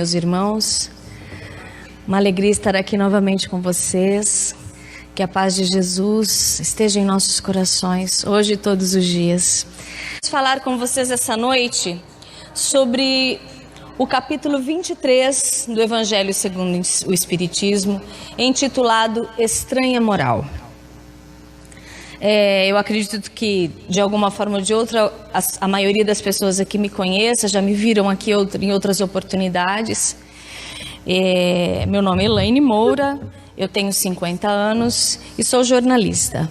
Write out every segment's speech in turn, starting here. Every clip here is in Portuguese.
Meus irmãos, uma alegria estar aqui novamente com vocês. Que a paz de Jesus esteja em nossos corações, hoje e todos os dias. Vou falar com vocês essa noite sobre o capítulo 23 do Evangelho segundo o Espiritismo, intitulado Estranha Moral. Eu acredito que, de alguma forma ou de outra, a maioria das pessoas aqui me conheça, já me viram aqui em outras oportunidades. Meu nome é Elaine Moura, eu tenho 50 anos e sou jornalista.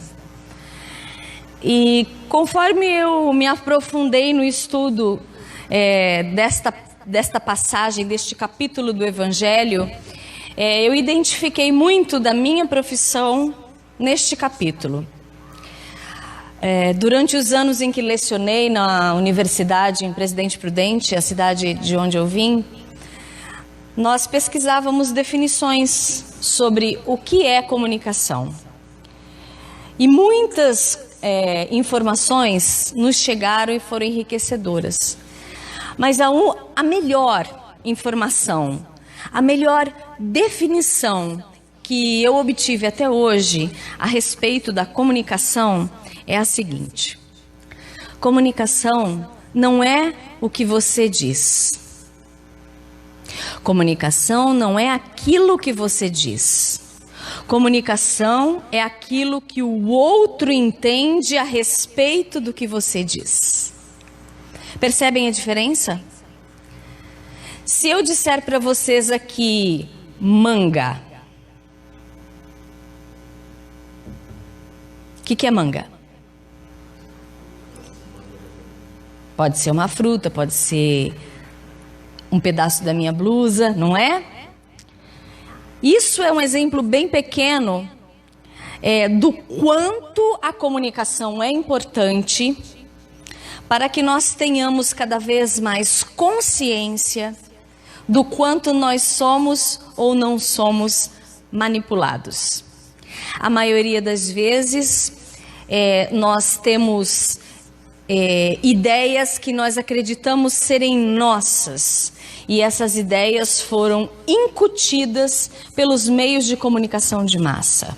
E conforme eu me aprofundei no estudo desta passagem, deste capítulo do Evangelho, eu identifiquei muito da minha profissão neste capítulo. Durante os anos em que lecionei na universidade em Presidente Prudente, a cidade de onde eu vim, nós pesquisávamos definições sobre o que é comunicação. E muitas informações nos chegaram e foram enriquecedoras. Mas a melhor informação, a melhor definição que eu obtive até hoje a respeito da comunicação é a seguinte: comunicação não é o que você diz. Comunicação não é aquilo que você diz. Comunicação é aquilo que o outro entende a respeito do que você diz. Percebem a diferença? Se eu disser para vocês aqui manga, o que é manga? Pode ser uma fruta, pode ser um pedaço da minha blusa, não é? Isso é um exemplo bem pequeno do quanto a comunicação é importante para que nós tenhamos cada vez mais consciência do quanto nós somos ou não somos manipulados. A maioria das vezes nós temos ideias que nós acreditamos serem nossas, e essas ideias foram incutidas pelos meios de comunicação de massa.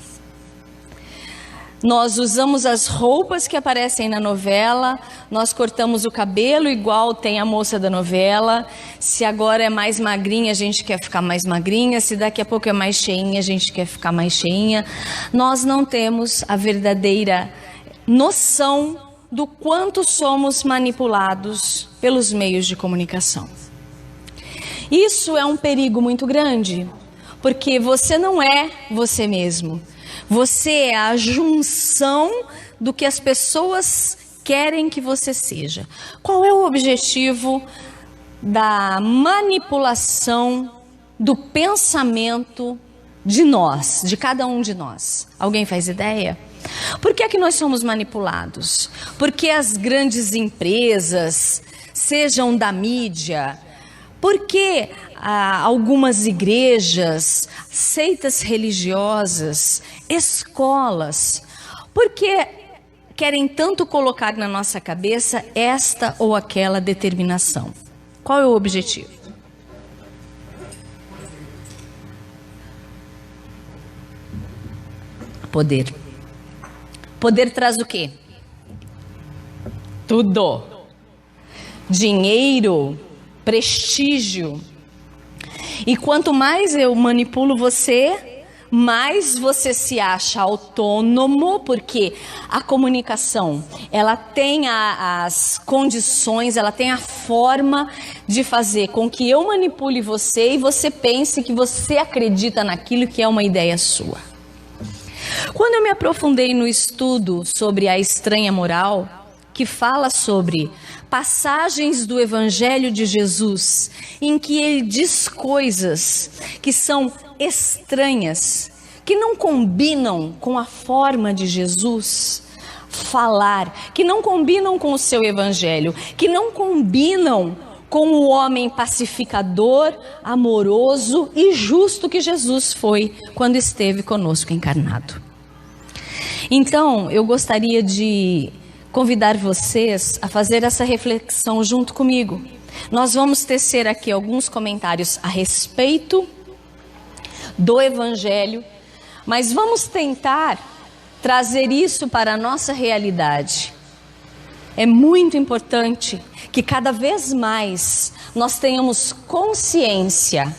Nós usamos as roupas que aparecem na novela, nós cortamos o cabelo igual tem a moça da novela. Se agora é mais magrinha, a gente quer ficar mais magrinha. Se daqui a pouco é mais cheinha, a gente quer ficar mais cheinha. Nós não temos a verdadeira noção do quanto somos manipulados pelos meios de comunicação. Isso é um perigo muito grande, porque você não é você mesmo. Você é a junção do que as pessoas querem que você seja. Qual é o objetivo da manipulação do pensamento de nós, de cada um de nós? Alguém faz ideia? Por que é que nós somos manipulados? Porque as grandes empresas, sejam da mídia, porque algumas igrejas, seitas religiosas, escolas, porque querem tanto colocar na nossa cabeça esta ou aquela determinação? Qual é o objetivo? Poder. Poder traz o quê? Tudo. Dinheiro, prestígio. E quanto mais eu manipulo você, mais você se acha autônomo, porque a comunicação, ela tem as condições, ela tem a forma de fazer com que eu manipule você e você pense que você acredita naquilo que é uma ideia sua. Quando eu me aprofundei no estudo sobre a estranha moral, que fala sobre passagens do Evangelho de Jesus, em que ele diz coisas que são estranhas, que não combinam com a forma de Jesus falar, que não combinam com o seu Evangelho, que não combinam com o homem pacificador, amoroso e justo que Jesus foi quando esteve conosco encarnado. Então, eu gostaria de convidar vocês a fazer essa reflexão junto comigo. Nós vamos tecer aqui alguns comentários a respeito do Evangelho, mas vamos tentar trazer isso para a nossa realidade. É muito importante que cada vez mais nós tenhamos consciência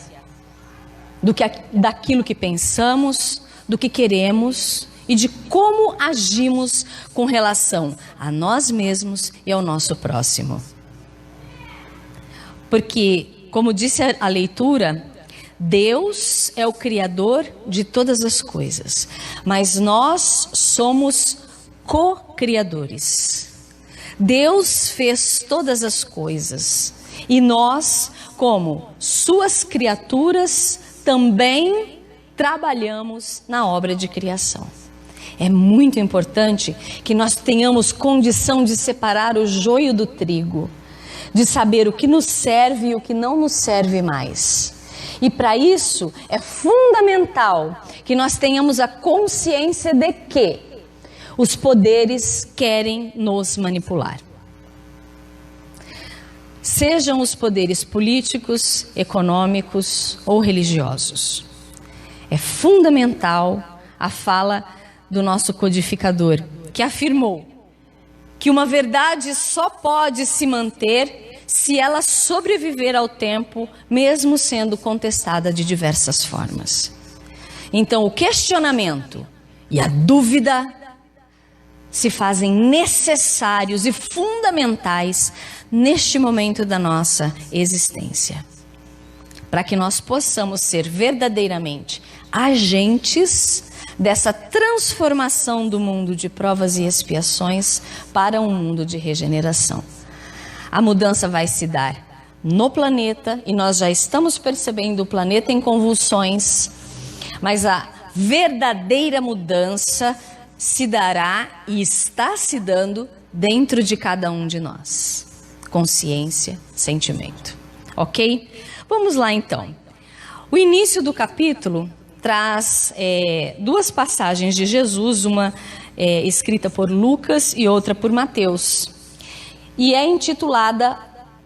daquilo que pensamos, do que queremos e de como agimos com relação a nós mesmos e ao nosso próximo. Porque, como disse a leitura, Deus é o Criador de todas as coisas, mas nós somos co-criadores. Deus fez todas as coisas e nós, como suas criaturas, também trabalhamos na obra de criação. É muito importante que nós tenhamos condição de separar o joio do trigo, de saber o que nos serve e o que não nos serve mais. E para isso é fundamental que nós tenhamos a consciência de que os poderes querem nos manipular. Sejam os poderes políticos, econômicos ou religiosos. É fundamental a fala do nosso codificador, que afirmou que uma verdade só pode se manter se ela sobreviver ao tempo, mesmo sendo contestada de diversas formas. Então, o questionamento e a dúvida se fazem necessários e fundamentais neste momento da nossa existência, para que nós possamos ser verdadeiramente agentes dessa transformação do mundo de provas e expiações para um mundo de regeneração. A mudança vai se dar no planeta e nós já estamos percebendo o planeta em convulsões, mas a verdadeira mudança se dará e está se dando dentro de cada um de nós. Consciência, sentimento. Ok? Vamos lá então. O início do capítulo traz duas passagens de Jesus, uma escrita por Lucas e outra por Mateus. E é intitulada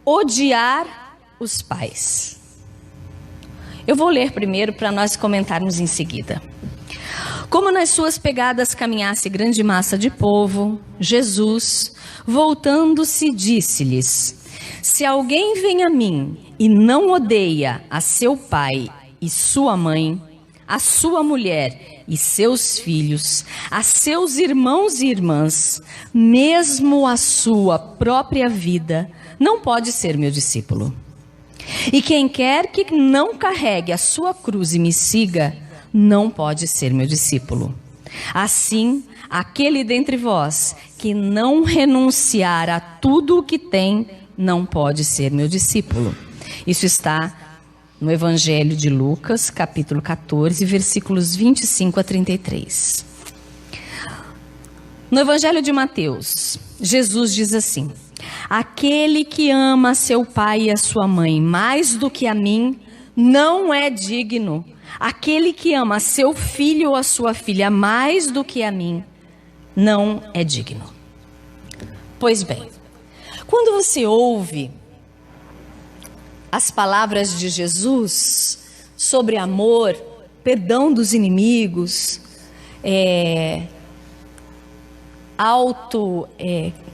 Odiar os Pais. Eu vou ler primeiro para nós comentarmos em seguida. Como nas suas pegadas caminhasse grande massa de povo, Jesus, voltando-se, disse-lhes: se alguém vem a mim e não odeia a seu pai e sua mãe, a sua mulher e seus filhos, a seus irmãos e irmãs, mesmo a sua própria vida, não pode ser meu discípulo. E quem quer que não carregue a sua cruz e me siga, não pode ser meu discípulo. Assim, aquele dentre vós que não renunciar a tudo o que tem, não pode ser meu discípulo. Isso está no Evangelho de Lucas, capítulo 14, versículos 25 a 33. No Evangelho de Mateus, Jesus diz assim: aquele que ama seu pai e a sua mãe mais do que a mim, não é digno. Aquele que ama seu filho ou a sua filha mais do que a mim, não é digno. Pois bem, quando você ouve as palavras de Jesus sobre amor, perdão dos inimigos,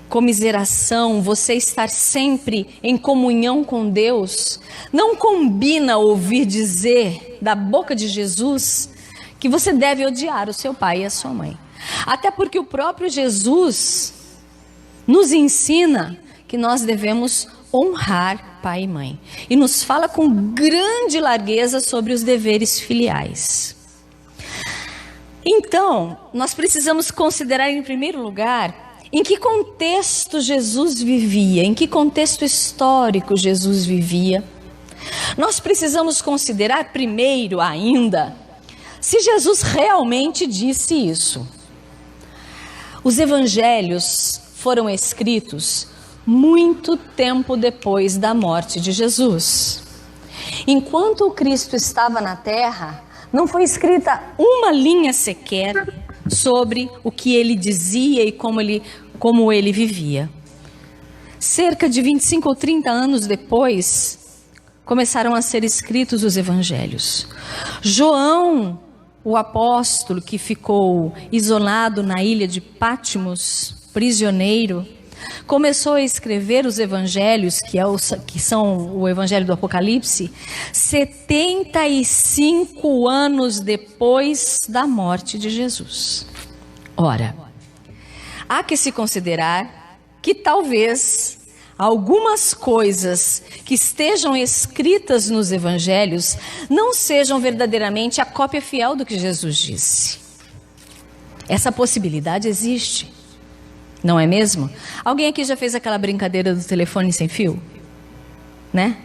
comiseração, você estar sempre em comunhão com Deus, não combina ouvir dizer da boca de Jesus que você deve odiar o seu pai e a sua mãe. Até porque o próprio Jesus nos ensina que nós devemos honrar pai e mãe. E nos fala com grande largueza sobre os deveres filiais. Então, nós precisamos considerar em primeiro lugar em que contexto Jesus vivia, em que contexto histórico Jesus vivia. Nós precisamos considerar primeiro ainda se Jesus realmente disse isso. Os evangelhos foram escritos muito tempo depois da morte de Jesus. Enquanto o Cristo estava na terra, não foi escrita uma linha sequer sobre o que ele dizia e como ele vivia. cerca de 25 ou 30 anos depois, começaram a ser escritos os evangelhos. João, o apóstolo que ficou isolado na ilha de Patmos, prisioneiro, começou a escrever os evangelhos, que são o evangelho do Apocalipse, 75 anos depois da morte de Jesus. Ora, há que se considerar que talvez algumas coisas que estejam escritas nos evangelhos não sejam verdadeiramente a cópia fiel do que Jesus disse. Essa possibilidade existe, não é mesmo? Alguém aqui já fez aquela brincadeira do telefone sem fio? Né?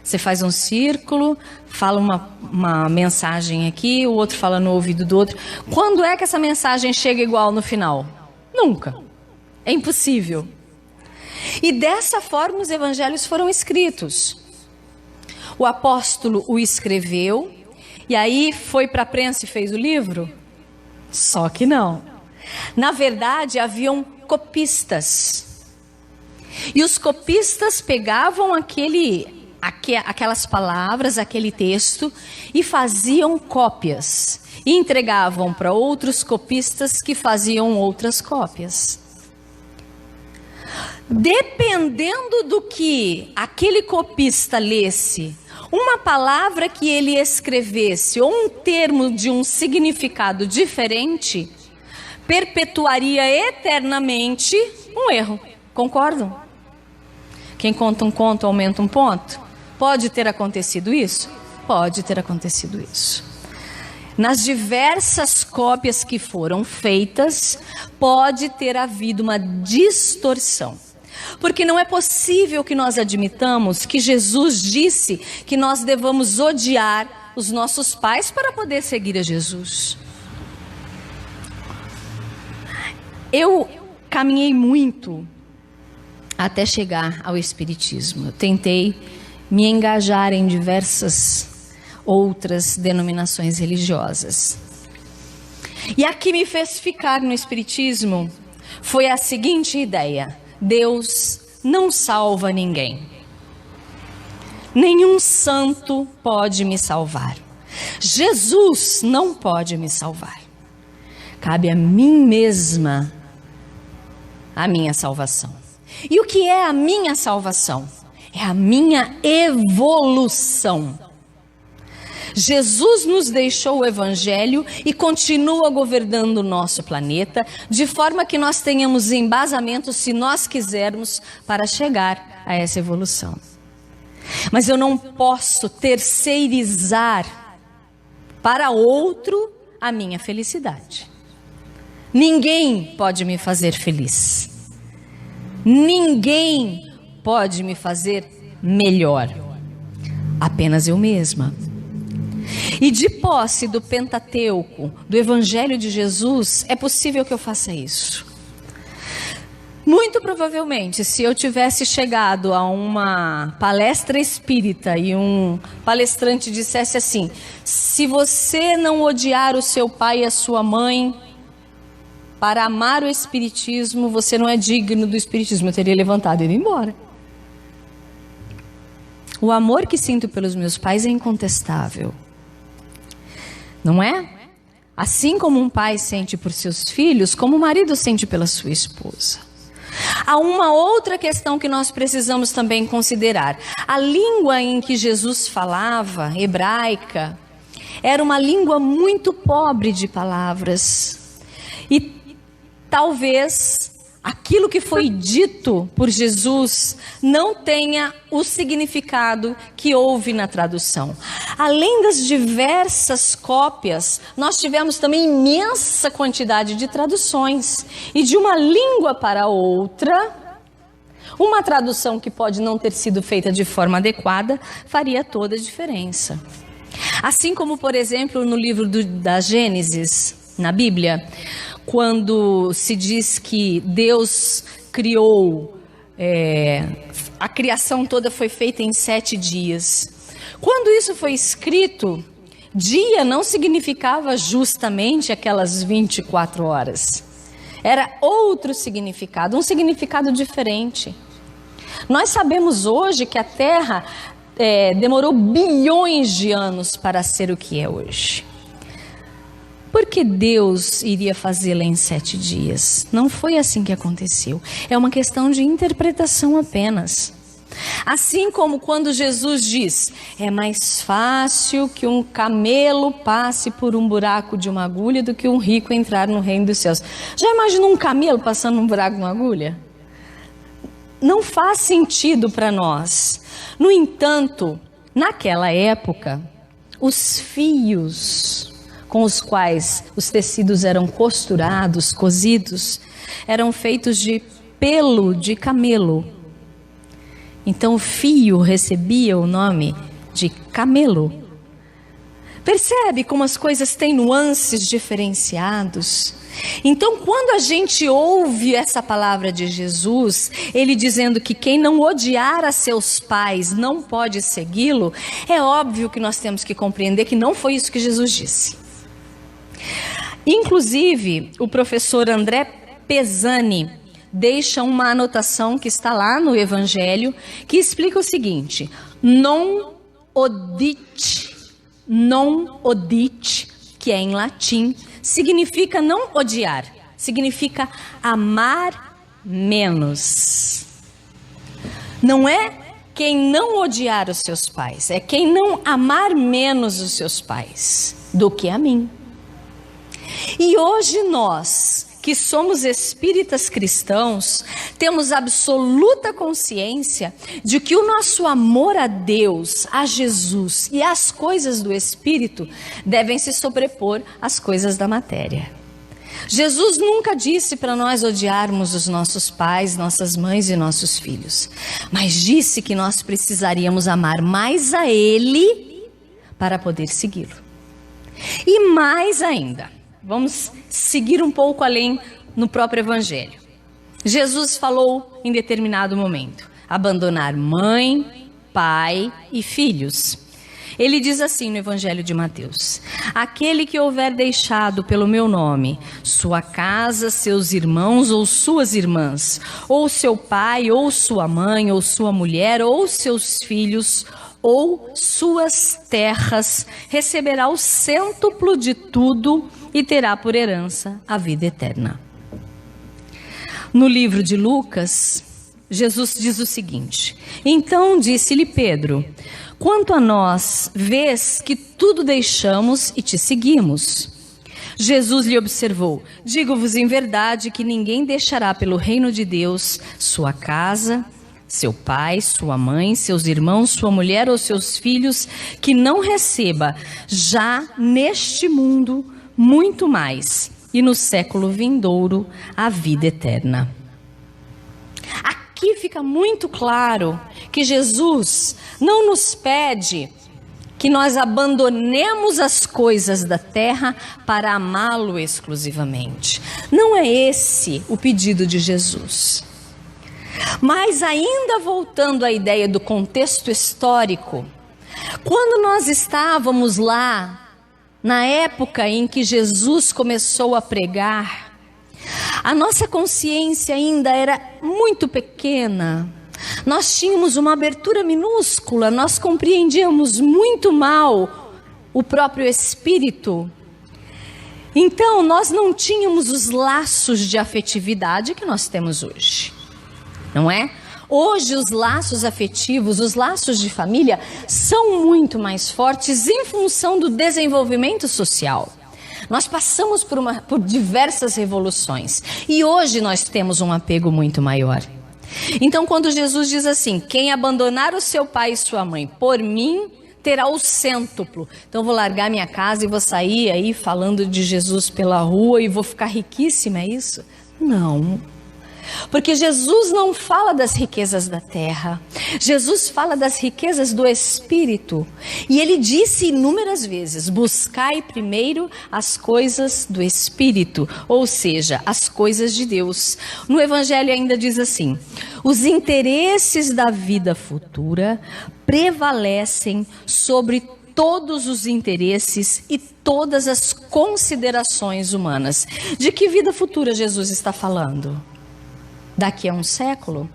Você faz um círculo, fala uma mensagem aqui, o outro fala no ouvido do outro. Quando é que essa mensagem chega igual no final? Nunca. É impossível. E dessa forma os evangelhos foram escritos. O apóstolo o escreveu, e aí foi para a prensa e fez o livro? Só que não. Na verdade, haviam copistas. E os copistas pegavam aquelas palavras, aquele texto, e faziam cópias. E entregavam para outros copistas que faziam outras cópias. Dependendo do que aquele copista lesse, uma palavra que ele escrevesse ou um termo de um significado diferente, perpetuaria eternamente um erro. Concordam? Quem conta um conto aumenta um ponto? Pode ter acontecido isso? Pode ter acontecido isso. Nas diversas cópias que foram feitas, pode ter havido uma distorção. Porque não é possível que nós admitamos que Jesus disse que nós devamos odiar os nossos pais para poder seguir a Jesus. Eu caminhei muito até chegar ao Espiritismo. Eu tentei me engajar em diversas outras denominações religiosas. E a que me fez ficar no Espiritismo foi a seguinte ideia: Deus não salva ninguém. Nenhum santo pode me salvar. Jesus não pode me salvar. Cabe a mim mesma a minha salvação. E o que é a minha salvação? É a minha evolução. Jesus nos deixou o Evangelho e continua governando o nosso planeta, de forma que nós tenhamos embasamento, se nós quisermos, para chegar a essa evolução. Mas eu não posso terceirizar para outro a minha felicidade. Ninguém pode me fazer feliz. Ninguém pode me fazer melhor. Apenas eu mesma. E de posse do Pentateuco, do Evangelho de Jesus, é possível que eu faça isso. Muito provavelmente, se eu tivesse chegado a uma palestra espírita e um palestrante dissesse assim: se você não odiar o seu pai e a sua mãe para amar o Espiritismo, você não é digno do Espiritismo, eu teria levantado e ido embora. O amor que sinto pelos meus pais é incontestável. Não é? Assim como um pai sente por seus filhos, como o marido sente pela sua esposa. Há uma outra questão que nós precisamos também considerar. A língua em que Jesus falava, hebraica, era uma língua muito pobre de palavras. E talvez aquilo que foi dito por Jesus não tenha o significado que houve na tradução. Além das diversas cópias, nós tivemos também imensa quantidade de traduções. E de uma língua para outra, uma tradução que pode não ter sido feita de forma adequada faria toda a diferença. Assim como, por exemplo, no livro da Gênesis, na Bíblia, quando se diz que Deus criou, a criação toda foi feita em 7 dias. Quando isso foi escrito, dia não significava justamente aquelas 24 horas. Era outro significado, um significado diferente. Nós sabemos hoje que a Terra demorou bilhões de anos para ser o que é hoje. Por que Deus iria fazê-la em 7 dias? Não foi assim que aconteceu. É uma questão de interpretação apenas. Assim como quando Jesus diz, é mais fácil que um camelo passe por um buraco de uma agulha do que um rico entrar no reino dos céus. Já imaginou um camelo passando num buraco de uma agulha? Não faz sentido para nós. No entanto, naquela época, os fios com os quais os tecidos eram costurados, cozidos, eram feitos de pelo de camelo. Então o fio recebia o nome de camelo. Percebe como as coisas têm nuances diferenciados? Então, quando a gente ouve essa palavra de Jesus, ele dizendo que quem não odiar a seus pais não pode segui-lo, é óbvio que nós temos que compreender que não foi isso que Jesus disse. Inclusive, o professor André Pesani deixa uma anotação que está lá no Evangelho, que explica o seguinte: non odite, que é em latim, significa não odiar, significa amar menos. Não é quem não odiar os seus pais, é quem não amar menos os seus pais do que a mim. E hoje nós, que somos espíritas cristãos, temos absoluta consciência de que o nosso amor a Deus, a Jesus e às coisas do Espírito devem se sobrepor às coisas da matéria. Jesus nunca disse para nós odiarmos os nossos pais, nossas mães e nossos filhos, mas disse que nós precisaríamos amar mais a Ele para poder segui-lo. E mais ainda, vamos seguir um pouco além no próprio Evangelho. Jesus falou em determinado momento, abandonar mãe, pai e filhos. Ele diz assim no Evangelho de Mateus: aquele que houver deixado pelo meu nome sua casa, seus irmãos ou suas irmãs, ou seu pai, ou sua mãe, ou sua mulher, ou seus filhos, ou suas terras, receberá o cêntuplo de tudo e terá por herança a vida eterna. No livro de Lucas, Jesus diz o seguinte: então disse-lhe Pedro, quanto a nós, vês que tudo deixamos e te seguimos. Jesus lhe observou, digo-vos em verdade que ninguém deixará pelo reino de Deus sua casa, seu pai, sua mãe, seus irmãos, sua mulher ou seus filhos, que não receba já neste mundo muito mais, e no século vindouro a vida eterna. Aqui fica muito claro que Jesus não nos pede que nós abandonemos as coisas da terra para amá-lo exclusivamente. Não é esse o pedido de Jesus. Mas ainda voltando à ideia do contexto histórico, quando nós estávamos lá, na época em que Jesus começou a pregar, a nossa consciência ainda era muito pequena. Nós tínhamos uma abertura minúscula, nós compreendíamos muito mal o próprio Espírito. Então, nós não tínhamos os laços de afetividade que nós temos hoje, não é? Hoje os laços afetivos, os laços de família são muito mais fortes em função do desenvolvimento social. Nós passamos por diversas revoluções e hoje nós temos um apego muito maior. Então quando Jesus diz assim, quem abandonar o seu pai e sua mãe por mim, terá o cêntuplo. Então eu vou largar minha casa e vou sair aí falando de Jesus pela rua e vou ficar riquíssima, é isso? Não. Porque Jesus não fala das riquezas da terra, Jesus fala das riquezas do Espírito. E ele disse inúmeras vezes, buscai primeiro as coisas do Espírito, ou seja, as coisas de Deus. No Evangelho ainda diz assim, os interesses da vida futura prevalecem sobre todos os interesses e todas as considerações humanas. De que vida futura Jesus está falando? Daqui a um século?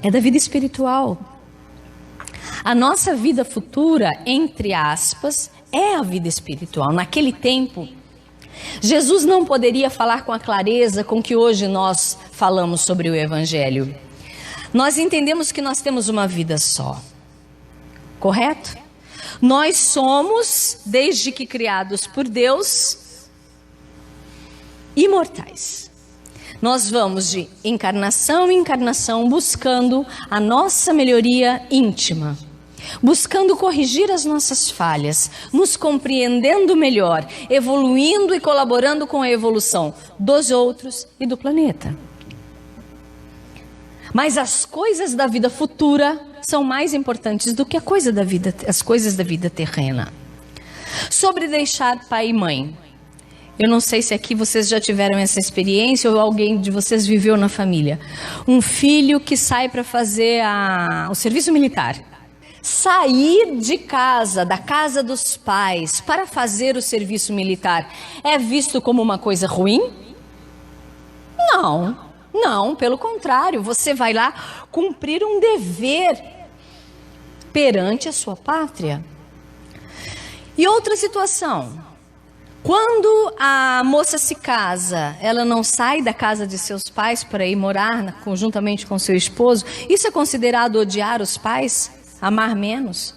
é da vida espiritual. A nossa vida futura, entre aspas, é a vida espiritual. Naquele tempo, Jesus não poderia falar com a clareza com que hoje nós falamos sobre o Evangelho. Nós entendemos que nós temos uma vida só, correto? Nós somos, desde que criados por Deus, imortais. Nós vamos de encarnação em encarnação buscando a nossa melhoria íntima, buscando corrigir as nossas falhas, nos compreendendo melhor, evoluindo e colaborando com a evolução dos outros e do planeta. Mas as coisas da vida futura são mais importantes do que as coisas da vida terrena. Sobre deixar pai e mãe. Eu não sei se aqui vocês já tiveram essa experiência ou alguém de vocês viveu na família. Um filho que sai para fazer o serviço militar. Sair de casa, da casa dos pais, para fazer o serviço militar é visto como uma coisa ruim? Não, pelo contrário, você vai lá cumprir um dever perante a sua pátria. E outra situação, quando a moça se casa, ela não sai da casa de seus pais para ir morar conjuntamente com seu esposo, isso é considerado odiar os pais? Amar menos?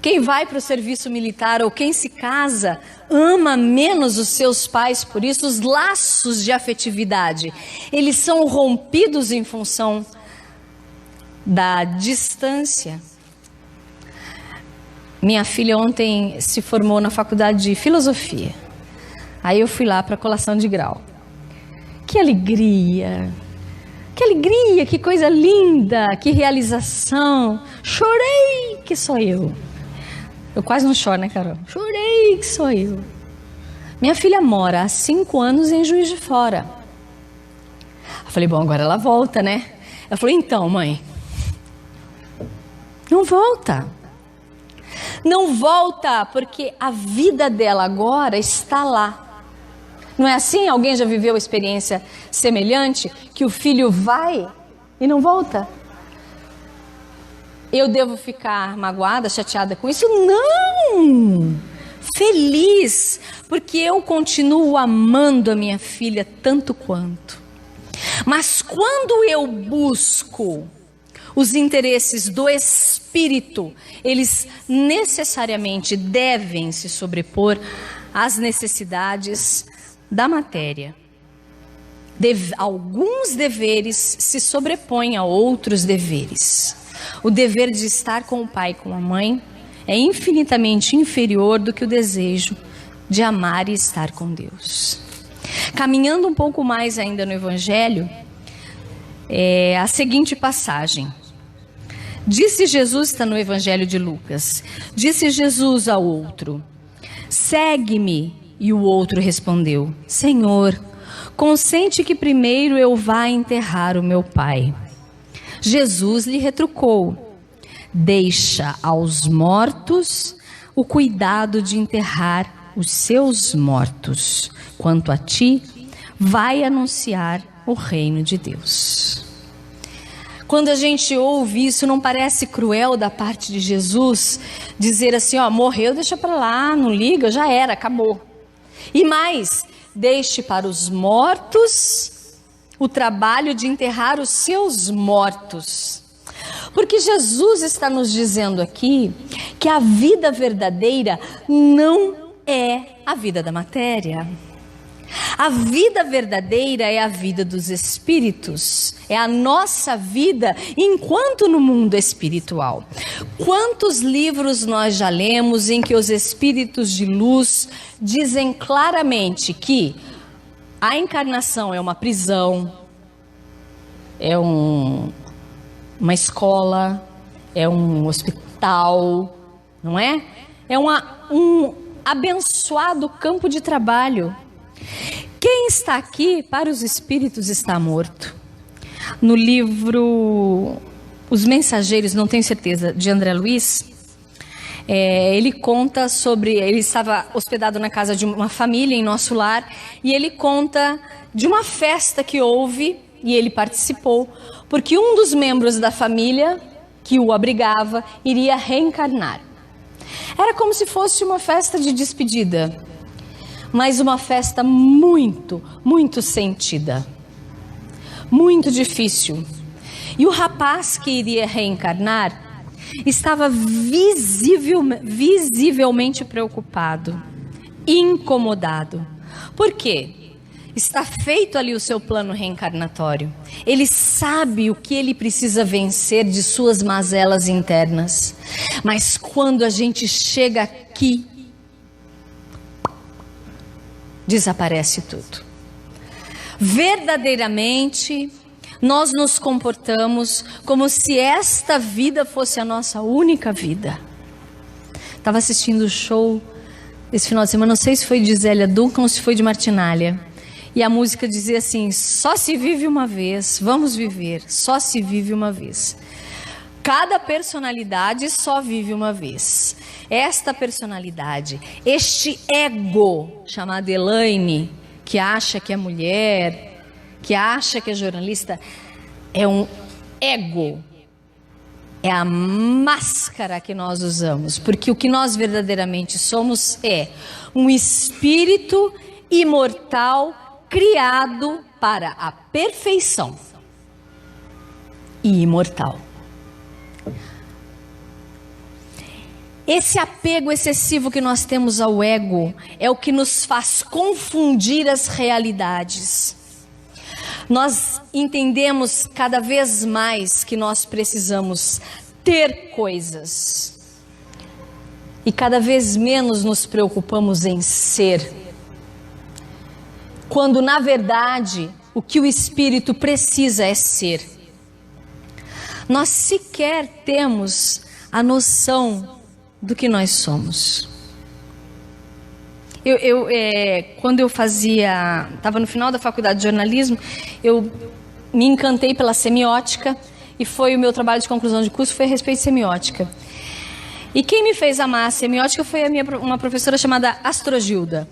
Quem vai para o serviço militar ou quem se casa ama menos os seus pais, por isso os laços de afetividade, eles são rompidos em função da distância. Minha filha ontem se formou na faculdade de filosofia. Aí eu fui lá para a colação de grau. Que alegria! Que alegria, que coisa linda, que realização. Chorei que sou eu. Eu quase não choro, né, Carol? Chorei que sou eu. Minha filha mora há 5 anos em Juiz de Fora. Eu falei, bom, agora ela volta, né? Ela falou, então, mãe, não volta. Não volta porque a vida dela agora está lá. Não é assim? Alguém já viveu experiência semelhante? Que o filho vai e não volta? Eu devo ficar magoada, chateada com isso? Não! Feliz, porque eu continuo amando a minha filha tanto quanto. Mas quando eu busco os interesses do espírito, eles necessariamente devem se sobrepor às necessidades da matéria. Alguns deveres se sobrepõem a outros deveres. O dever de estar com o pai e com a mãe é infinitamente inferior do que o desejo de amar e estar com Deus. Caminhando um pouco mais ainda no Evangelho, a seguinte passagem. Disse Jesus, está no Evangelho de Lucas, disse Jesus ao outro, segue-me. E o outro respondeu, Senhor, consente que primeiro eu vá enterrar o meu pai. Jesus lhe retrucou, deixa aos mortos o cuidado de enterrar os seus mortos. Quanto a ti, vai anunciar o reino de Deus. Quando a gente ouve isso, não parece cruel da parte de Jesus dizer assim, ó, morreu, deixa para lá, não liga, já era, acabou. E mais, deixe para os mortos o trabalho de enterrar os seus mortos. Porque Jesus está nos dizendo aqui que a vida verdadeira não é a vida da matéria. A vida verdadeira é a vida dos espíritos, é a nossa vida enquanto no mundo espiritual. Quantos livros nós já lemos em que os espíritos de luz dizem claramente que a encarnação é uma prisão, é uma escola, é um hospital, não é? É um abençoado campo de trabalho. Quem está aqui para os espíritos está morto. No livro Os Mensageiros, não tenho certeza, de André Luiz, ele conta sobre, ele estava hospedado na casa de uma família em nosso lar, e ele conta de uma festa que houve, e ele participou, porque um dos membros da família que o abrigava iria reencarnar. Era como se fosse uma festa de despedida, mas uma festa muito, muito sentida, muito difícil. E o rapaz que iria reencarnar estava visivelmente preocupado, incomodado. Por quê? Está feito ali o seu plano reencarnatório. Ele sabe o que ele precisa vencer de suas mazelas internas. Mas quando a gente chega aqui, desaparece tudo. Verdadeiramente, nós nos comportamos como se esta vida fosse a nossa única vida. Estava assistindo o show esse final de semana, não sei se foi de Zélia Duncan ou se foi de Martinália. E a música dizia assim: só se vive uma vez, vamos viver, só se vive uma vez. Cada personalidade só vive uma vez. Esta personalidade, este ego chamado Elaine, que acha que é mulher, que acha que é jornalista, é um ego. É a máscara que nós usamos, porque o que nós verdadeiramente somos é um espírito imortal criado para a perfeição e imortal. Esse apego excessivo que nós temos ao ego é o que nos faz confundir as realidades. Nós entendemos cada vez mais que nós precisamos ter coisas e cada vez menos nos preocupamos em ser. Quando na verdade o que o espírito precisa é ser. Nós sequer temos a noção do que nós somos. Quando eu estava no final da faculdade de jornalismo, eu me encantei pela semiótica e foi o meu trabalho de conclusão de curso foi a respeito de semiótica. E quem me fez amar a semiótica foi uma professora chamada Astrogilda.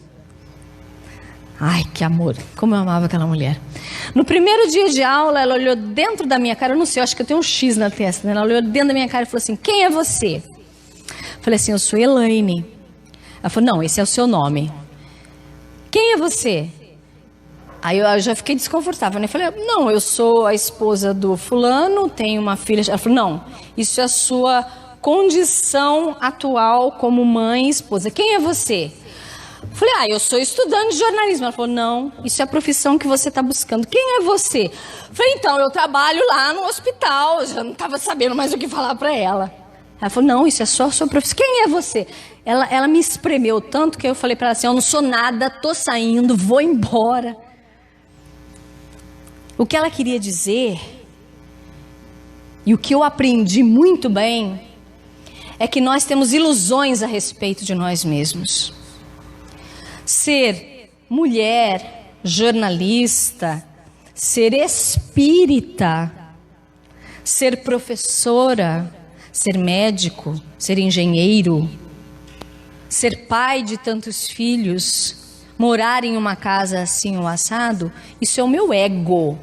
Ai, que amor, como eu amava aquela mulher. No primeiro dia de aula, ela olhou dentro da minha cara, eu não sei, eu acho que eu tenho um X na testa, né? Ela olhou dentro da minha cara e falou assim: quem é você? Eu falei assim: eu sou Elaine. Ela falou: não, esse é o seu nome. Quem é você? Aí eu já fiquei desconfortável, né? Eu falei: não, eu sou a esposa do fulano, tenho uma filha. Ela falou: não, isso é a sua condição atual como mãe e esposa. Quem é você? Eu falei: eu sou estudante de jornalismo. Ela falou: não, isso é a profissão que você está buscando. Quem é você? Eu falei: então, eu trabalho lá no hospital. Eu já não estava sabendo mais o que falar para ela. Ela falou: não, isso é só a sua profissão. Quem é você? Ela me espremeu tanto que eu falei para ela assim: eu não sou nada, tô saindo, vou embora. O que ela queria dizer, e o que eu aprendi muito bem, é que nós temos ilusões a respeito de nós mesmos. Ser mulher, jornalista, ser espírita, ser professora, ser médico, ser engenheiro, ser pai de tantos filhos, morar em uma casa assim ou assado, isso é o meu ego.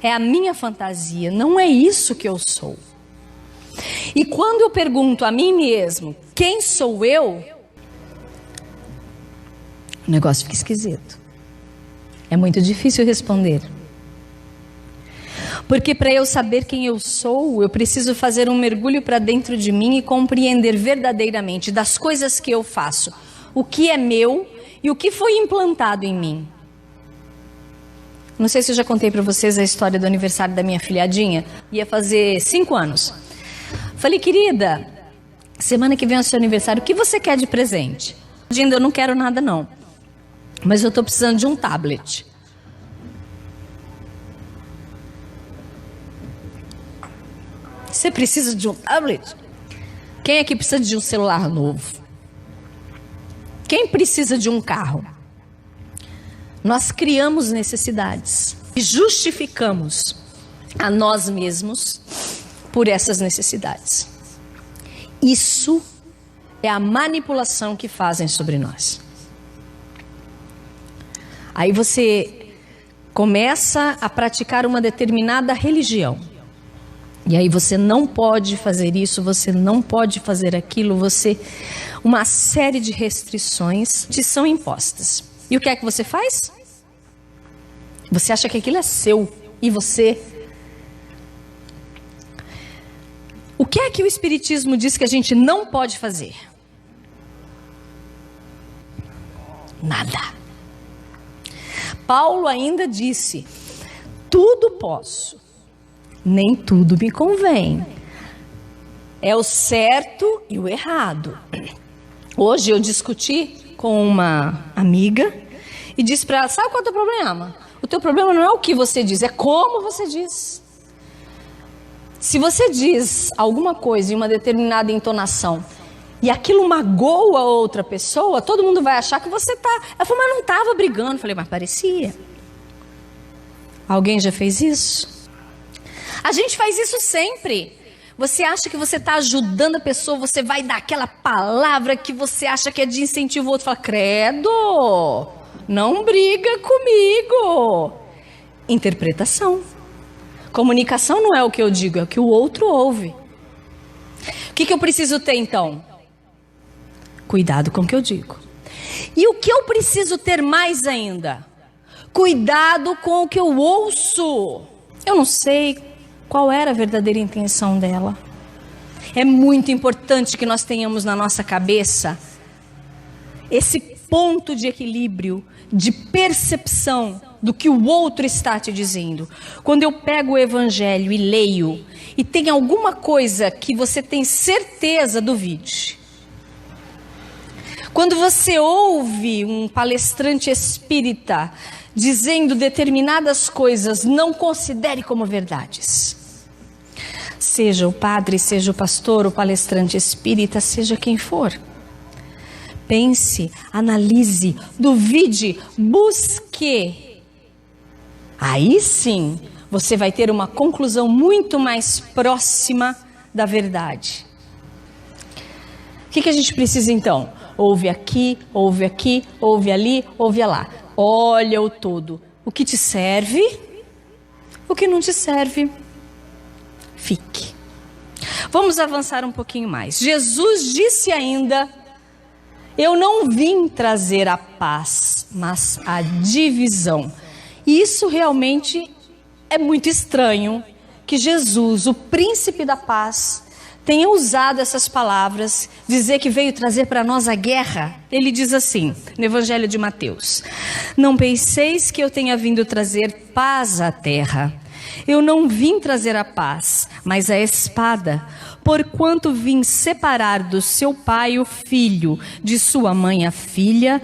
É a minha fantasia, não é isso que eu sou. E quando eu pergunto a mim mesmo, quem sou eu? O negócio fica esquisito. É muito difícil responder. Porque para eu saber quem eu sou, eu preciso fazer um mergulho para dentro de mim e compreender verdadeiramente das coisas que eu faço, o que é meu e o que foi implantado em mim. Não sei se eu já contei para vocês a história do aniversário da minha filhadinha. Ia fazer 5 anos. Falei: querida, semana que vem é o seu aniversário, o que você quer de presente? Eu não quero nada não, mas eu estou precisando de um tablet. Você precisa de um tablet? Quem aqui precisa de um celular novo? Quem precisa de um carro? Nós criamos necessidades e justificamos a nós mesmos por essas necessidades. Isso é a manipulação que fazem sobre nós. Aí você começa a praticar uma determinada religião. E aí você não pode fazer isso, você não pode fazer aquilo, uma série de restrições te são impostas. E o que é que você faz? Você acha que aquilo é seu e você... O que é que o Espiritismo diz que a gente não pode fazer? Nada. Paulo ainda disse: tudo posso, nem tudo me convém. É o certo e o errado. Hoje eu discuti com uma amiga e disse para ela: sabe qual é o teu problema? O teu problema não é o que você diz, é como você diz. Se você diz alguma coisa em uma determinada entonação e aquilo magoa a outra pessoa, todo mundo vai achar que você tá... Ela falou: mas não estava brigando. Eu falei: mas parecia. Alguém já fez isso? A gente faz isso sempre. Você acha que você está ajudando a pessoa, você vai dar aquela palavra que você acha que é de incentivo, o outro fala: credo, não briga comigo. Interpretação. Comunicação não é o que eu digo, é o que o outro ouve. O que eu preciso ter então? Cuidado com o que eu digo. E o que eu preciso ter mais ainda? Cuidado com o que eu ouço. Eu não sei qual era a verdadeira intenção dela. É muito importante que nós tenhamos na nossa cabeça esse ponto de equilíbrio, de percepção do que o outro está te dizendo. Quando eu pego o evangelho e leio, e tem alguma coisa que você tem certeza, duvide. Quando você ouve um palestrante espírita dizendo determinadas coisas, não considere como verdades. Seja o padre, seja o pastor, o palestrante espírita, seja quem for. Pense, analise, duvide, busque. Aí sim, você vai ter uma conclusão muito mais próxima da verdade. O que a gente precisa então? Ouve aqui, ouve aqui, ouve ali, ouve lá. Olha o todo. O que te serve, o que não te serve, fique. Vamos avançar um pouquinho mais. Jesus disse ainda: eu não vim trazer a paz, mas a divisão. E isso realmente é muito estranho, que Jesus, o príncipe da paz, tenha usado essas palavras, dizer que veio trazer para nós a guerra. Ele diz assim, no Evangelho de Mateus: não penseis que eu tenha vindo trazer paz à terra. Eu não vim trazer a paz, mas a espada, porquanto vim separar do seu pai o filho, de sua mãe a filha,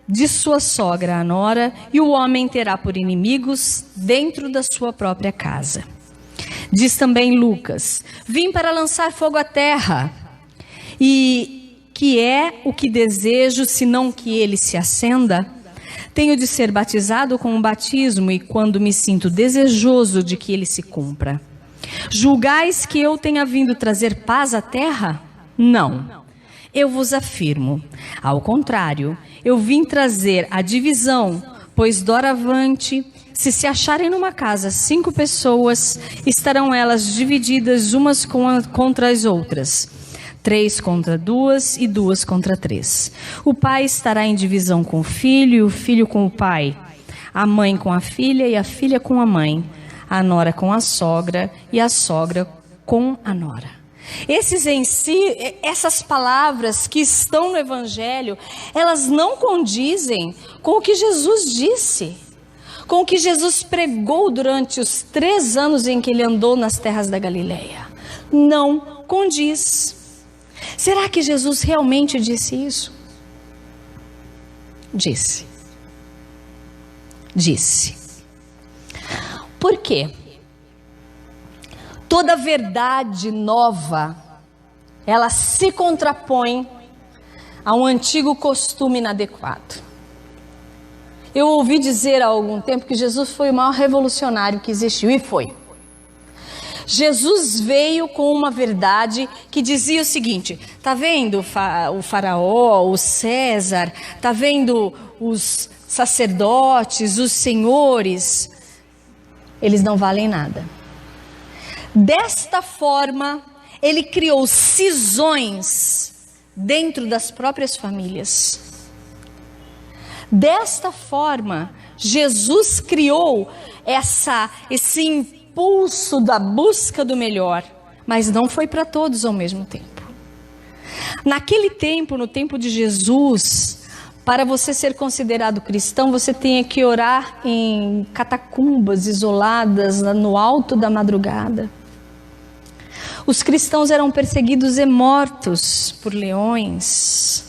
de sua sogra a nora, e o homem terá por inimigos dentro da sua própria casa. Diz também Lucas: vim para lançar fogo à terra, e que é o que desejo, senão que ele se acenda? Tenho de ser batizado com um batismo, e quando me sinto desejoso de que ele se cumpra. Julgais que eu tenha vindo trazer paz à terra? Não, eu vos afirmo, ao contrário, eu vim trazer a divisão, pois doravante, se acharem numa casa 5 pessoas, estarão elas divididas umas contra as outras, 3 contra 2 e 2 contra 3. O pai estará em divisão com o filho e o filho com o pai, a mãe com a filha e a filha com a mãe, a nora com a sogra e a sogra com a nora. Essas palavras que estão no Evangelho, elas não condizem com o que Jesus disse, com o que Jesus pregou durante os 3 anos em que ele andou nas terras da Galileia. Não condiz. Será que Jesus realmente disse isso? Disse. Por quê? Toda verdade nova, ela se contrapõe a um antigo costume inadequado. Eu ouvi dizer há algum tempo que Jesus foi o maior revolucionário que existiu, e foi. Jesus veio com uma verdade que dizia o seguinte: tá vendo o faraó, o César, tá vendo os sacerdotes, os senhores, eles não valem nada. Desta forma, ele criou cisões dentro das próprias famílias. Desta forma, Jesus criou esse impulso da busca do melhor, mas não foi para todos ao mesmo tempo. Naquele tempo, no tempo de Jesus, para você ser considerado cristão, você tinha que orar em catacumbas isoladas no alto da madrugada. Os cristãos eram perseguidos e mortos por leões,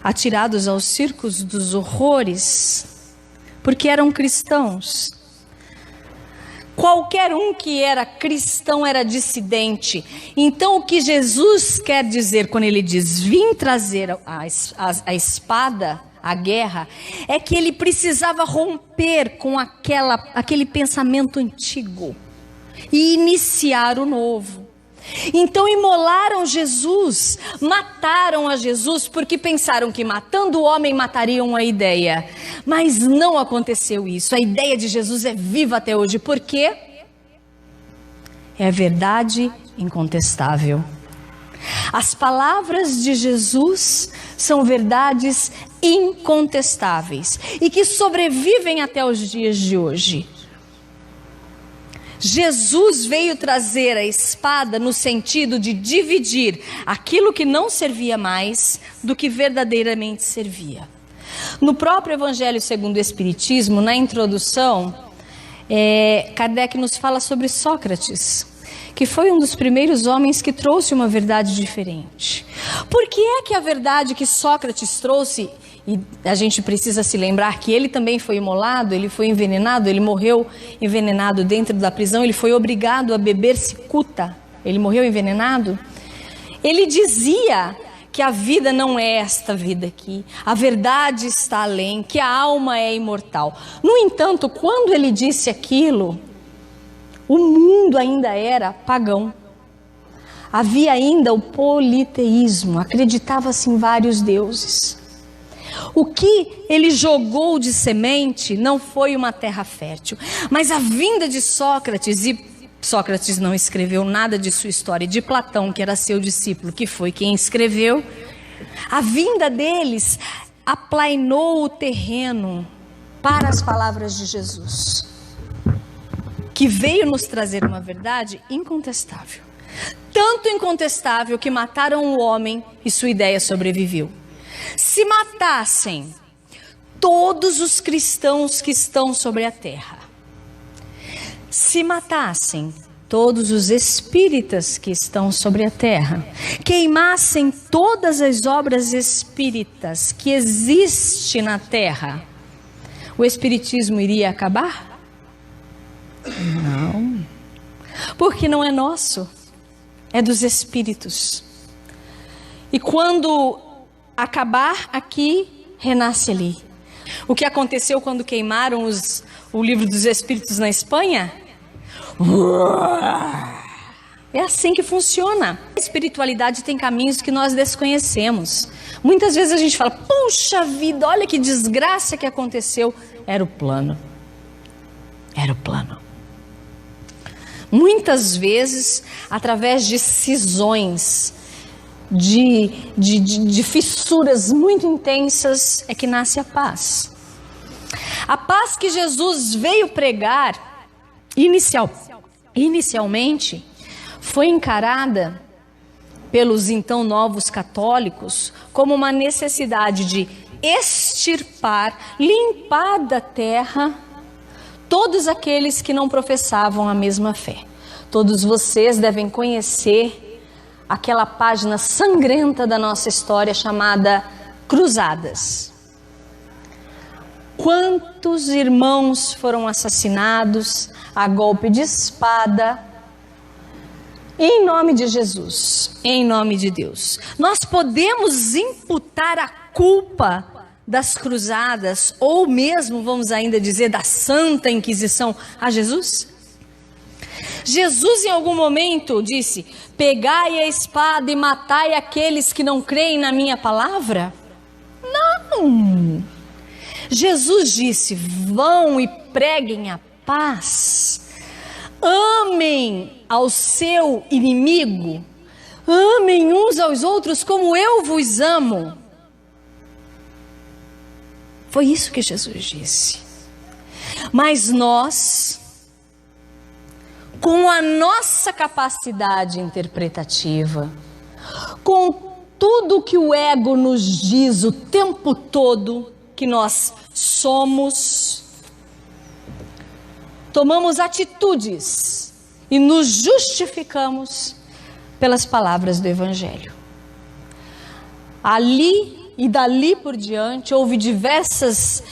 atirados aos circos dos horrores, porque eram cristãos. Qualquer um que era cristão era dissidente. Então, o que Jesus quer dizer quando ele diz, vim trazer a espada, a guerra, é que ele precisava romper com aquele pensamento antigo e iniciar o novo. Então imolaram Jesus, mataram a Jesus, porque pensaram que matando o homem matariam a ideia. Mas não aconteceu isso. A ideia de Jesus é viva até hoje. Por quê? É verdade incontestável. As palavras de Jesus são verdades incontestáveis e que sobrevivem até os dias de hoje. Jesus veio trazer a espada no sentido de dividir aquilo que não servia mais do que verdadeiramente servia. No próprio Evangelho segundo o Espiritismo, na introdução, Kardec nos fala sobre Sócrates, que foi um dos primeiros homens que trouxe uma verdade diferente. Por que é que a verdade que Sócrates trouxe, e a gente precisa se lembrar que ele também foi imolado, ele foi envenenado, ele morreu envenenado dentro da prisão, ele foi obrigado a beber cicuta, ele morreu envenenado. Ele dizia que a vida não é esta vida aqui, a verdade está além, que a alma é imortal. No entanto, quando ele disse aquilo, o mundo ainda era pagão. Havia ainda o politeísmo, acreditava-se em vários deuses. O que ele jogou de semente não foi uma terra fértil, mas a vinda de Sócrates, e Sócrates não escreveu nada de sua história, de Platão, que era seu discípulo, que foi quem escreveu, a vinda deles aplainou o terreno para as palavras de Jesus, que veio nos trazer uma verdade incontestável. Tanto incontestável que mataram o homem e sua ideia sobreviveu. Se matassem todos os cristãos que estão sobre a terra, se matassem todos os espíritas que estão sobre a terra, queimassem todas as obras espíritas que existem na terra, o espiritismo iria acabar? Não, porque não é nosso, é dos espíritos. E quando acabar aqui, renasce ali. O que aconteceu quando queimaram o livro dos Espíritos na Espanha? É assim que funciona. A espiritualidade tem caminhos que nós desconhecemos. Muitas vezes a gente fala, puxa vida, olha que desgraça que aconteceu. Era o plano. Era o plano. Muitas vezes, através de cisões, de fissuras muito intensas, é que nasce a paz. A paz que Jesus veio pregar, inicialmente, foi encarada pelos então novos católicos como uma necessidade de extirpar, limpar da terra todos aqueles que não professavam a mesma fé. Todos vocês devem conhecer aquela página sangrenta da nossa história chamada Cruzadas. Quantos irmãos foram assassinados a golpe de espada em nome de Jesus, em nome de Deus? Nós podemos imputar a culpa das cruzadas, ou mesmo, vamos ainda dizer, da Santa Inquisição a Jesus? Jesus em algum momento disse, pegai a espada e matai aqueles que não creem na minha palavra? Não! Jesus disse: vão e preguem a paz. Amem ao seu inimigo. Amem uns aos outros como eu vos amo. Foi isso que Jesus disse. Mas nós, com a nossa capacidade interpretativa, com tudo que o ego nos diz o tempo todo que nós somos, tomamos atitudes e nos justificamos pelas palavras do Evangelho. Ali e dali por diante houve diversos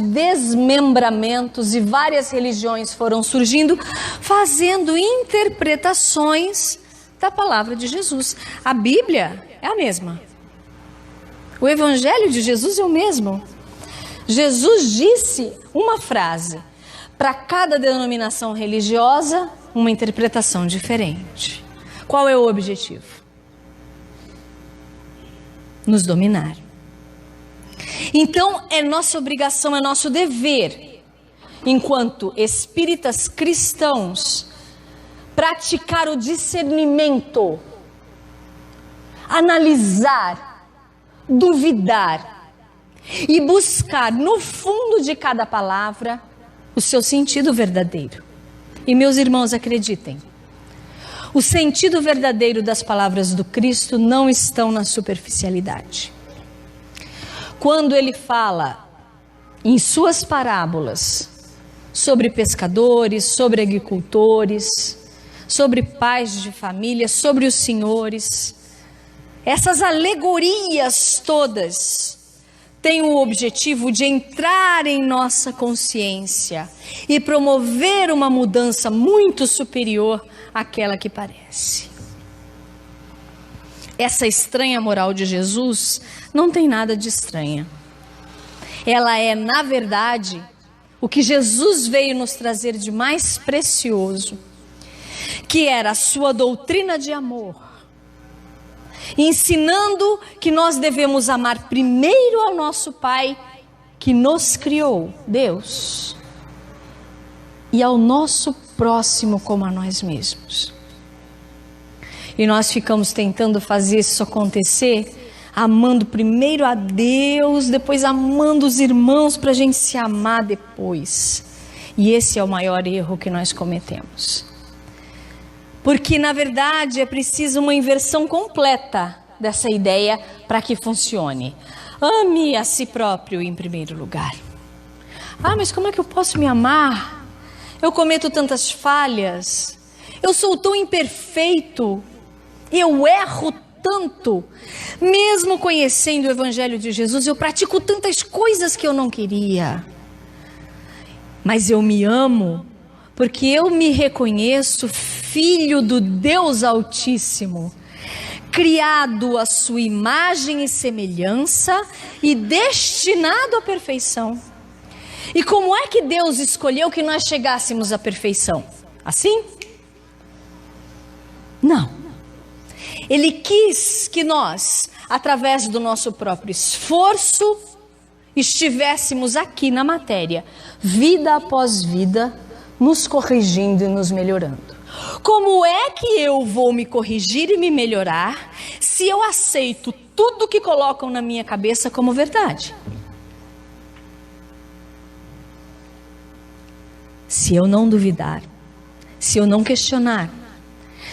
desmembramentos e várias religiões foram surgindo, fazendo interpretações da palavra de Jesus. A Bíblia é a mesma. O Evangelho de Jesus é o mesmo. Jesus disse uma frase: para cada denominação religiosa, uma interpretação diferente. Qual é o objetivo? Nos dominar. Então, é nossa obrigação, é nosso dever, enquanto espíritas cristãos, praticar o discernimento, analisar, duvidar e buscar no fundo de cada palavra o seu sentido verdadeiro. E meus irmãos, acreditem, o sentido verdadeiro das palavras do Cristo não estão na superficialidade. Quando ele fala em suas parábolas sobre pescadores, sobre agricultores, sobre pais de família, sobre os senhores, essas alegorias todas têm o objetivo de entrar em nossa consciência e promover uma mudança muito superior àquela que parece. Essa estranha moral de Jesus não tem nada de estranha. Ela é, na verdade, o que Jesus veio nos trazer de mais precioso, que era a sua doutrina de amor, ensinando que nós devemos amar primeiro ao nosso Pai, que nos criou, Deus, e ao nosso próximo como a nós mesmos. E nós ficamos tentando fazer isso acontecer, amando primeiro a Deus, depois amando os irmãos para a gente se amar depois. E esse é o maior erro que nós cometemos. Porque, na verdade, é preciso uma inversão completa dessa ideia para que funcione. Ame a si próprio em primeiro lugar. Ah, mas como é que eu posso me amar? Eu cometo tantas falhas. Eu sou tão imperfeito. Eu erro tanto. Mesmo conhecendo o Evangelho de Jesus, eu pratico tantas coisas que eu não queria. Mas eu me amo porque eu me reconheço filho do Deus Altíssimo, criado à sua imagem e semelhança e destinado à perfeição. E como é que Deus escolheu que nós chegássemos à perfeição? Assim? Não. Ele quis que nós, através do nosso próprio esforço, estivéssemos aqui na matéria, vida após vida, nos corrigindo e nos melhorando. Como é que eu vou me corrigir e me melhorar se eu aceito tudo que colocam na minha cabeça como verdade? Se eu não duvidar, se eu não questionar,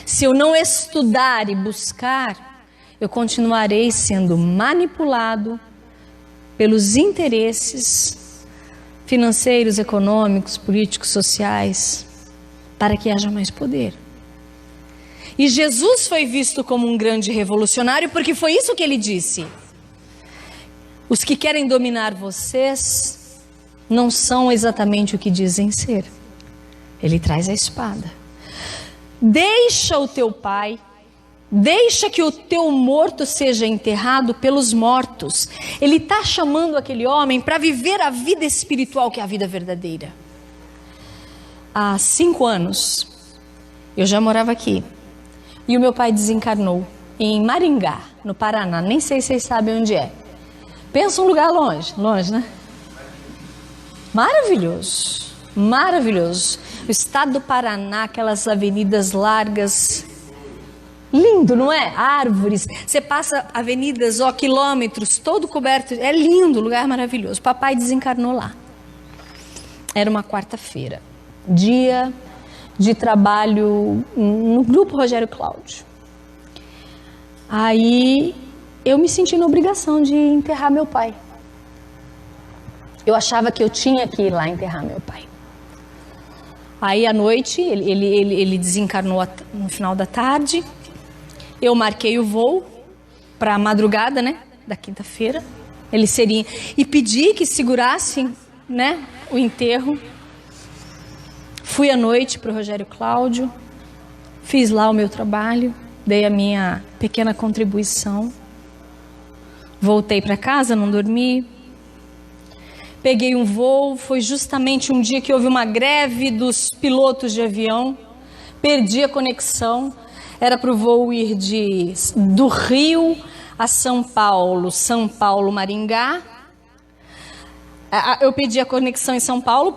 se eu não estudar e buscar, eu continuarei sendo manipulado pelos interesses financeiros, econômicos, políticos, sociais, para que haja mais poder. E Jesus foi visto como um grande revolucionário, porque foi isso que ele disse: os que querem dominar vocês não são exatamente o que dizem ser. Ele traz a espada. Deixa o teu pai, deixa que o teu morto seja enterrado pelos mortos. Ele está chamando aquele homem para viver a vida espiritual, que é a vida verdadeira. Há 5 anos, eu já morava aqui, e o meu pai desencarnou em Maringá, no Paraná, nem sei se vocês sabem onde é. Pensa um lugar longe, né? Maravilhoso, maravilhoso. O estado do Paraná, aquelas avenidas largas, lindo, não é? Árvores, você passa avenidas, quilômetros, todo coberto, é lindo, lugar maravilhoso. Papai desencarnou lá. Era uma quarta-feira, dia de trabalho no Grupo Rogério Cláudio. Aí eu me senti na obrigação de enterrar meu pai. Eu achava que eu tinha que ir lá enterrar meu pai. Aí à noite, ele desencarnou no final da tarde. Eu marquei o voo para a madrugada, né, da quinta-feira. Ele seria... E pedi que segurassem, né, o enterro. Fui à noite para o Rogério Cláudio. Fiz lá o meu trabalho. Dei a minha pequena contribuição. Voltei para casa, não dormi. Peguei um voo, foi justamente um dia que houve uma greve dos pilotos de avião. Perdi a conexão. Era para o voo ir do Rio a São Paulo, Maringá. Eu perdi a conexão em São Paulo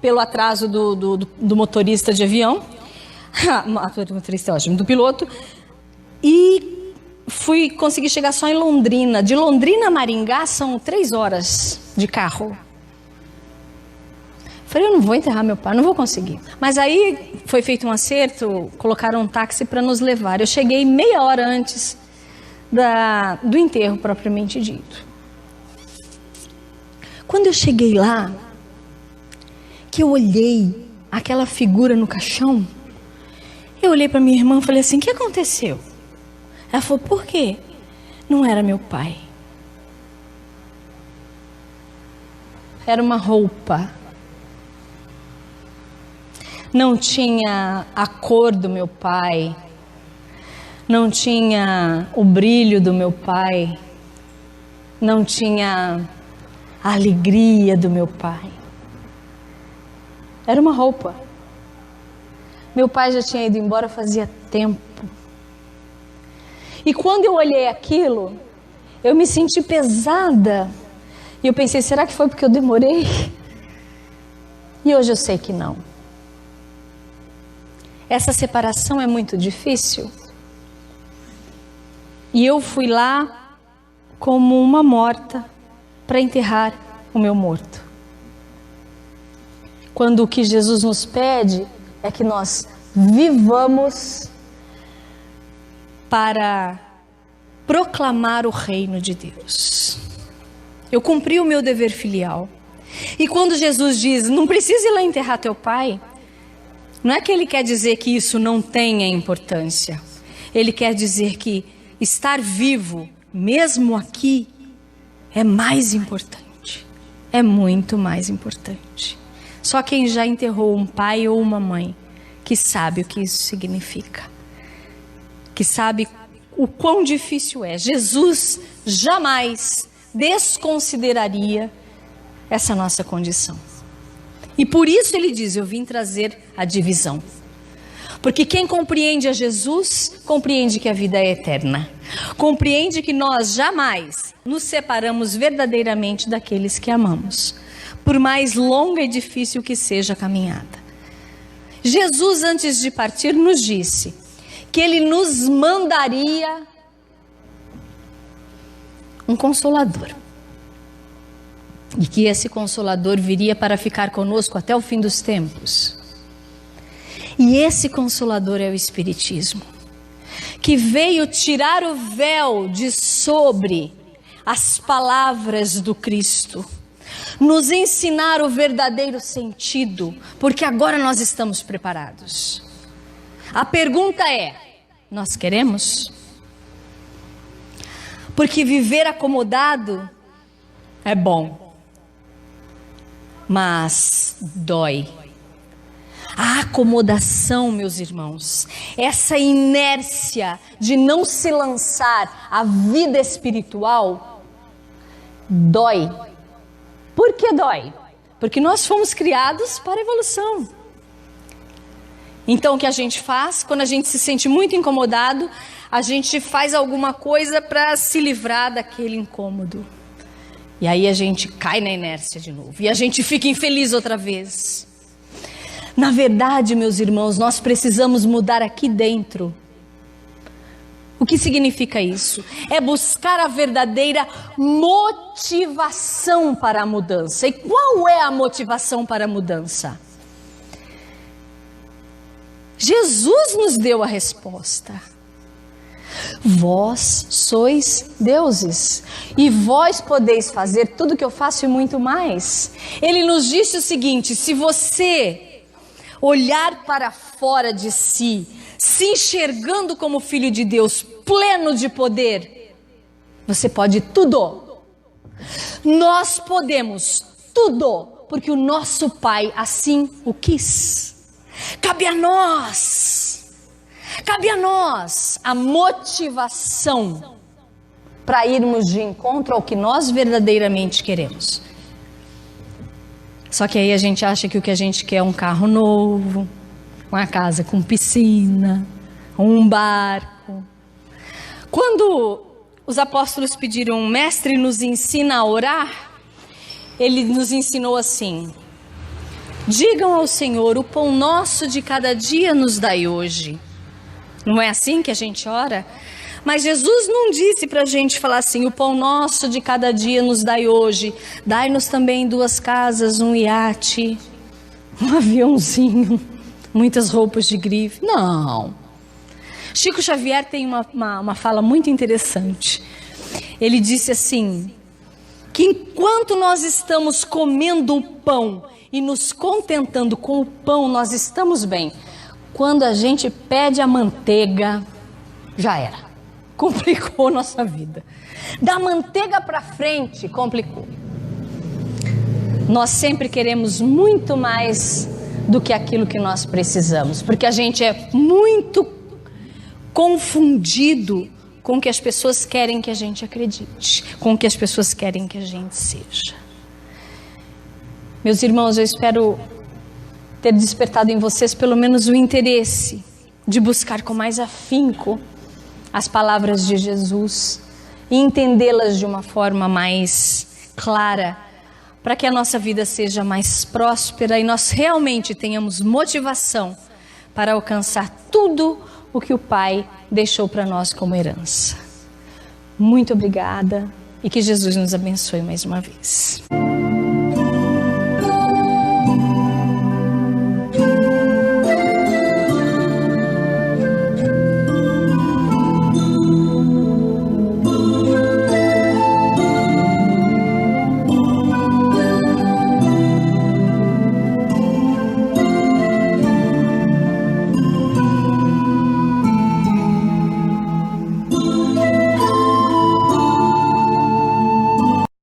pelo atraso do motorista de avião. Motorista é ótimo, do piloto. E consegui chegar só em Londrina. De Londrina a Maringá são 3 horas de carro. Falei, eu não vou enterrar meu pai, não vou conseguir. Mas aí foi feito um acerto, colocaram um táxi para nos levar. Eu cheguei meia hora antes do enterro propriamente dito. Quando eu cheguei lá, que eu olhei aquela figura no caixão, eu olhei para minha irmã e falei assim, o que aconteceu? Ela falou, por quê? Não era meu pai. Era uma roupa. Não tinha a cor do meu pai. Não tinha o brilho do meu pai. Não tinha a alegria do meu pai. Era uma roupa. Meu pai já tinha ido embora fazia tempo. E quando eu olhei aquilo, eu me senti pesada. E eu pensei, será que foi porque eu demorei? E hoje eu sei que não. Essa separação é muito difícil. E eu fui lá como uma morta para enterrar o meu morto. Quando o que Jesus nos pede é que nós vivamos para proclamar o reino de Deus. Eu cumpri o meu dever filial. E quando Jesus diz, não precisa ir lá enterrar teu pai, não é que ele quer dizer que isso não tenha importância. Ele quer dizer que estar vivo, mesmo aqui, é mais importante. É muito mais importante. Só quem já enterrou um pai ou uma mãe que sabe o que isso significa. Que sabe o quão difícil é. Jesus jamais desconsideraria essa nossa condição. E por isso ele diz, eu vim trazer a divisão. Porque quem compreende a Jesus, compreende que a vida é eterna. Compreende que nós jamais nos separamos verdadeiramente daqueles que amamos. Por mais longa e difícil que seja a caminhada. Jesus, antes de partir, nos disse que ele nos mandaria um consolador. E que esse consolador viria para ficar conosco até o fim dos tempos. E esse consolador é o Espiritismo, que veio tirar o véu de sobre as palavras do Cristo, nos ensinar o verdadeiro sentido, porque agora nós estamos preparados. A pergunta é, nós queremos? Porque viver acomodado é bom, mas dói. A acomodação, meus irmãos, essa inércia de não se lançar à vida espiritual, dói. Por que dói? Porque nós fomos criados para a evolução. Então o que a gente faz? Quando a gente se sente muito incomodado, a gente faz alguma coisa para se livrar daquele incômodo. E aí a gente cai na inércia de novo. E a gente fica infeliz outra vez. Na verdade, meus irmãos, nós precisamos mudar aqui dentro. O que significa isso? É buscar a verdadeira motivação para a mudança. E qual é a motivação para a mudança? Jesus nos deu a resposta. Vós sois deuses, e vós podeis fazer tudo o que eu faço e muito mais. Ele nos disse o seguinte: se você olhar para fora de si, se enxergando como filho de Deus, pleno de poder, você pode tudo. Nós podemos tudo, porque o nosso Pai assim o quis. Cabe a nós a motivação para irmos de encontro ao que nós verdadeiramente queremos. Só que aí a gente acha que o que a gente quer é um carro novo, uma casa com piscina, um barco. Quando os apóstolos pediram: mestre, nos ensina a orar, ele nos ensinou assim: digam ao Senhor, o pão nosso de cada dia nos dai hoje. Não é assim que a gente ora? Mas Jesus não disse para a gente falar assim: o pão nosso de cada dia nos dai hoje. Dai-nos também 2 casas, um iate, um aviãozinho, muitas roupas de grife. Não. Chico Xavier tem uma fala muito interessante. Ele disse assim, que enquanto nós estamos comendo o pão e nos contentando com o pão, nós estamos bem. Quando a gente pede a manteiga, já era. Complicou nossa vida. Da manteiga para frente, complicou. Nós sempre queremos muito mais do que aquilo que nós precisamos, porque a gente é muito confundido com o que as pessoas querem que a gente acredite, com o que as pessoas querem que a gente seja. Meus irmãos, eu espero ter despertado em vocês pelo menos o interesse de buscar com mais afinco as palavras de Jesus e entendê-las de uma forma mais clara, para que a nossa vida seja mais próspera e nós realmente tenhamos motivação para alcançar tudo o que o Pai deixou para nós como herança. Muito obrigada e que Jesus nos abençoe mais uma vez.